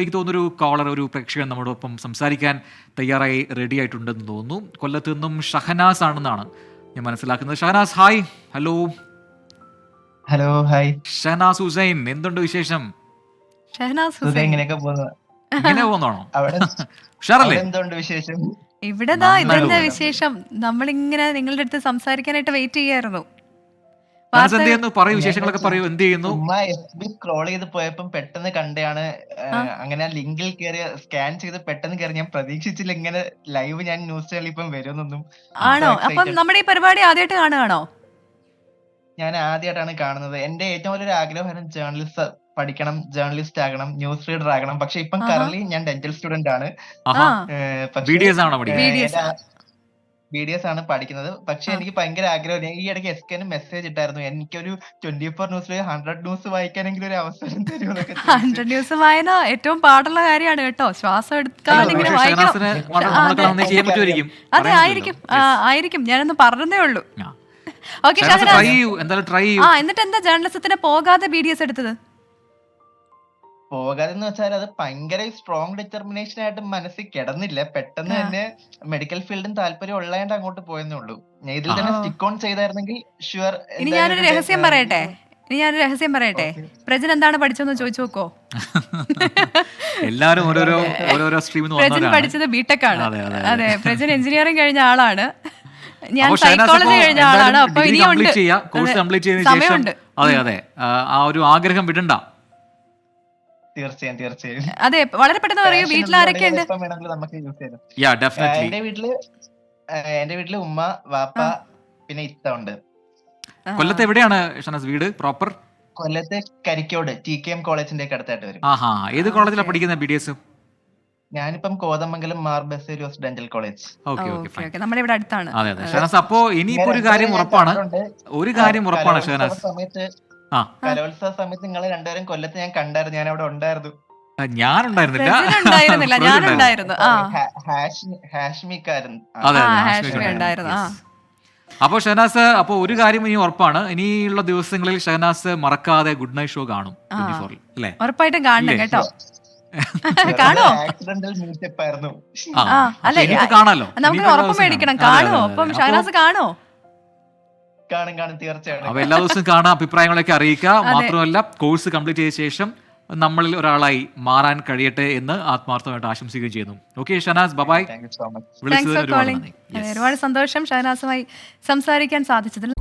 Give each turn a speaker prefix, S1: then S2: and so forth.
S1: എനിക്ക് തോന്നുന്നൊരു കോളർ, ഒരു പ്രേക്ഷകൻ നമ്മോടൊപ്പം സംസാരിക്കാൻ തയ്യാറായി റെഡി ആയിട്ടുണ്ടെന്ന് തോന്നുന്നു. കൊല്ലത്ത് നിന്നും ഷഹനാസ് ആണെന്നാണ് ഞാൻ മനസ്സിലാക്കുന്നത്. Shahnaz, hi. Hello.
S2: Hello, hi.
S1: Shahnaz Hussain, എന്തുണ്ട് വിശേഷം?
S3: ഷഹനാസ്
S2: സുഖം,
S3: ഹുസൈൻ.
S2: ഇങ്ങനെയൊക്കെ പോകുന്നു.
S1: ഇങ്ങനെ പോകുന്നതാണോ?
S2: അവിടെ
S1: ഉഷാറല്ലേ?
S2: എന്തുണ്ട് വിശേഷം?
S3: ഇവിടെതാ
S1: നന്നായി
S3: ഇതെന്താ
S1: പോകുന്നു.
S3: വിശേഷം? നമ്മളിങ്ങനെ നിങ്ങളുടെ അടുത്ത് സംസാരിക്കാനായിട്ട് വെയിറ്റ് ചെയ്യായിരുന്നു.
S1: ഷഹനാസ് എന്ത്
S3: വാർത്തകൾ
S1: ചെയ്യുന്നു? പറയൂ,
S2: ഞാൻ
S1: വിശേഷങ്ങളൊക്കെ പറയൂ. എന്ത് ചെയ്യുന്നു?
S2: ചുമ്മാ FB സ്ക്രോൾ ചെയ്ത് പോയപ്പം പെട്ടെന്ന് കണ്ടയാണ്.
S3: ആ,
S2: അങ്ങനെ ആ ലിങ്കിൽ കയറി സ്കാൻ ചെയ്ത് പെട്ടെന്ന് കയറി. ഞാൻ പ്രതീക്ഷിച്ചില്ല ഇങ്ങനെ ലൈവ് ഞാൻ ന്യൂസ് ചാനലിൽ ഇപ്പം വരുമെന്നൊന്നും.
S1: ആ,
S2: സോ
S3: ആണോ? അപ്പം
S2: എക്സൈറ്റഡ്.
S3: നമ്മുടെ ഈ പരിപാടി ആദ്യമായിട്ട് കാണുകയാണോ?
S2: ഞാൻ ആദ്യമായിട്ടാണ് കാണുന്നത്. എന്റെ ഏറ്റവും വലിയൊരു ആഗ്രഹമായിരുന്നു ജേർണലിസ്റ്റ് പഠിക്കണം, ജേർണലിസ്റ്റ് ആകണം, ന്യൂസ് റീഡർ ആകണം. പക്ഷെ ഇപ്പം
S3: ആഹാ.
S2: കറന്റ് ഞാൻ ഡെന്റൽ സ്റ്റുഡന്റ് ആണ്.
S3: ആ,
S1: ആഹാ.
S2: പക്ഷേ
S1: BDS ആണോ പഠിക്കുന്നത്?
S3: BDS.
S2: എന്റെ BDS ആണ് പഠിക്കുന്നത്. പക്ഷെ
S3: ആ.
S2: എനിക്ക് ഭയങ്കര ആഗ്രഹം. ഞാൻ ഈ ഇടയ്ക്ക് SKന് മെസ്സേജ് ഇട്ടായിരുന്നു. എനിക്കൊരു 24 ന്യൂസിൽ 100 ന്യൂസ് വായിക്കാനെങ്കിലും ഒരു അവസരം തരുമോ എന്നൊക്കെ ചോദിച്ച്.
S3: 100 ന്യൂസ് വായന ഏറ്റവും പാടുള്ള കാര്യമാണ് കേട്ടോ. ശ്വാസം
S1: അല്ല,
S3: എടുക്കാതെ ഇങ്ങനെ
S1: പക്ഷേ
S3: വായിക്കണം.
S1: ഷഹനാസിന്
S3: ആ,
S1: നമ്മളൊക്കെ
S3: അതെ.
S1: നന്നായി ചെയ്യാൻ പറ്റുമായിരിക്കും.
S3: അതെ,
S1: പറയാൻ
S3: ആയിരിക്കും.
S1: പറ്റില്ലല്ലോ. Yes.
S3: ആയിരിക്കും. ഞാനൊന്ന് പറഞ്ഞതേ ഉള്ളൂ.
S1: ആ.
S3: Okay
S1: Shahnaz try
S3: Shahnaz.
S1: ചെയ്യൂ, എന്തായാലും ട്രൈ ചെയ്യൂ.
S3: ആ, എന്നിട്ട് എന്താ ജേർണലിസത്തിന് പോകാതെ BDS എടുത്തത്?
S2: പോകാതെന്ന് വെച്ചാൽ അത് ഭയങ്കര സ്ട്രോങ് ഡിറ്റർമിനേഷൻ ആയിട്ട് മനസ്സിൽ കിടന്നില്ല. പെട്ടെന്ന്
S3: ആ.
S2: തന്നെ മെഡിക്കൽ ഫീൽഡും താല്പര്യം ഉള്ളതുകൊണ്ട് അങ്ങോട്ട് പോയെന്നേ ഉള്ളൂ. ഞാൻ ഇതിൽ
S1: ആ.
S2: തന്നെ
S3: ഓ.
S2: സ്റ്റിക്ക് ഓൺ ചെയ്തായിരുന്നെങ്കിൽ ഷുവർ
S3: ഇനി
S2: എന്തായാലും
S3: ഞാനൊരു രഹസ്യം പറയട്ടെ.
S2: ഓക്കെ.
S3: പ്രജൻ എന്താണ് പഠിച്ചതെന്ന് ചോദിച്ചു നോക്കോ?
S1: എല്ലാരും ഓരോരോ
S2: തീർച്ചയായിട്ടും.
S1: ഓരോരോ സ്ട്രീമിൽ നിന്ന്
S3: പ്രജൻ
S1: വന്നവരാണ്.
S3: പഠിച്ചത് ബിടെക് ആണ്.
S1: അതെ, അതെ,
S3: അതെ, പ്രജൻ എഞ്ചിനീയറിംഗ് കഴിഞ്ഞ ആളാണ്. ഞാൻ
S1: അപ്പോൾ ഷഹനാസ്
S3: സൈക്കോളജി
S1: അപ്പോൾ
S3: കഴിഞ്ഞ ആളാണ്.
S1: എന്തായാലും
S3: അപ്പൊ
S1: ഡിഗ്രി
S3: ഇനിയുണ്ട്.
S1: കംപ്ലീറ്റ് ചെയ്യുക. കോഴ്സ്
S3: അതെ,
S1: കംപ്ലീറ്റ് ചെയ്തതിനു ശേഷം
S3: സമയമുണ്ട്.
S1: അതെ അതെ ആ ഒരു ആഗ്രഹം വിടണ്ട.
S2: തീർച്ചയായും
S3: അതെ, വളരെ പെട്ടെന്ന് പറയൂ.
S2: പാഷൻ
S3: വീട്ടിൽ
S2: ഉള്ളതുകൊണ്ട്
S3: ആരൊക്കെയുണ്ട്?
S2: എപ്പം വേണമെങ്കിലും നമുക്ക് യൂസ് ചെയ്യാം.
S1: Yeah definitely.
S2: എന്റെ വീട്ടില് ഉമ്മ, വാപ്പ,
S3: ആ,
S2: പിന്നെ ഇത്ത ഉണ്ട്.
S3: ആ.
S1: കൊല്ലത്ത് എവിടെയാണ് ഷഹനാസ് വീട് പ്രോപ്പർ?
S2: കൊല്ലത്ത് കരിക്കോട് TKM കോളേജിന്റെ ഒക്കെ അടുത്തായിട്ട് വരും.
S1: ആഹാ. ഏത്
S3: ആ,
S1: കോളേജിലാണ്
S3: ഓക്കെ.
S1: പഠിക്കുന്നത് BDS?
S2: ഞാനിപ്പം Kothamangalam Mar Baselios dental college.
S1: Okay okay
S3: okay
S1: fine.
S3: Okay, നമ്മുടെ ഇവിടെ അടുത്താണ്.
S1: അതെ അതെ
S3: അതെ.
S1: ഷഹനാസ്, അപ്പോ ഇനിയിപ്പോ ഒരു
S2: നിങ്ങൾ
S1: കാര്യം
S2: രണ്ടുപേരും ഞാൻ
S1: ഉറപ്പാണ്.
S2: കണ്ടിട്ടുണ്ട്.
S1: ഒരു കാര്യം ഉറപ്പാണ്
S2: കലോത്സവ
S1: ഷഹനാസ്.
S2: സമയത്ത്
S1: ആ,
S3: ആ,
S2: കലോത്സവ സമയത്ത് നിങ്ങൾ രണ്ടുപേരും കൊല്ലത്ത് ഞാൻ കണ്ടായിരുന്നു. ഞാൻ അവിടെ ഉണ്ടായിരുന്നു.
S1: ഞാനുണ്ടായിരുന്നില്ല.
S3: പ്രജൻ ഉണ്ടായിരുന്നില്ല,
S1: പ്രജൻ ഉണ്ടായിരുന്നു.
S3: ഞാനുണ്ടായിരുന്നു. ആ,
S2: ഹാഷ്മിക്കാരൻ.
S1: അതെ
S3: ആ,
S1: അതെ
S3: ഹാഷ്മി
S1: ഹാഷ്മിക്ക്
S3: ഉണ്ടായിരുന്നു. ആ,
S1: യെസ്. അപ്പോൾ ഷഹനാസ്, അപ്പോൾ ഒരു കാര്യം ഇനി ഉറപ്പാണ്. ഇനിയുള്ള ദിവസങ്ങളിൽ ഷഹനാസ് മറക്കാതെ ഗുഡ് നൈറ്റ് ഷോ കാണും
S3: ആ.
S1: 24-ൽ അല്ലേ?
S3: ഉറപ്പായിട്ടും കാണണം
S1: ഇല്ലേ?
S3: കേട്ടോ. കാണോ?
S2: ആക്സിഡന്റൽ മീറ്റപ്പ് ആയിരുന്നു.
S1: ആ,
S3: ആ,
S1: അപ്പൊ
S3: അല്ലെ,
S1: ഇനിയിപ്പോ കാണാലോ.
S3: നമുക്ക്
S1: ഇനിയിപ്പോ എല്ലാ
S3: ഉറപ്പ്
S1: ദിവസവും
S3: മേടിക്കണം.
S1: കാണാം. അതെ
S3: കാണോ?
S1: അതെ അതെ.
S3: അപ്പം
S1: അപ്പോ
S3: ഷഹനാസ് കാണോ?
S2: കാണും തീർച്ചയായിട്ടും.
S1: അപ്പോൾ എല്ലാ ദിവസവും കാണാം, അഭിപ്രായങ്ങളൊക്കെ അറിയിക്കുക.
S3: അതെ.
S1: മാത്രമല്ല കോഴ്സ് കംപ്ലീറ്റ് ചെയ്ത ശേഷം നമ്മളിൽ ഒരാളായി മാറാൻ കഴിയട്ടെ എന്ന് ആത്മാർത്ഥമായിട്ട് ആശംസിക്കുകയും ചെയ്യുന്നു. Okay Shahnaz, bye.
S2: Thank you so much.
S3: Thanks
S1: വിളിച്ചതിന്
S3: ഫോർ
S1: ഒരുപാട്
S3: കോളിംഗ്.
S1: നന്ദി.
S3: ഒരുപാട് സന്തോഷം ഷഹനാസുമായി സംസാരിക്കാൻ സാധിച്ചതിൽ.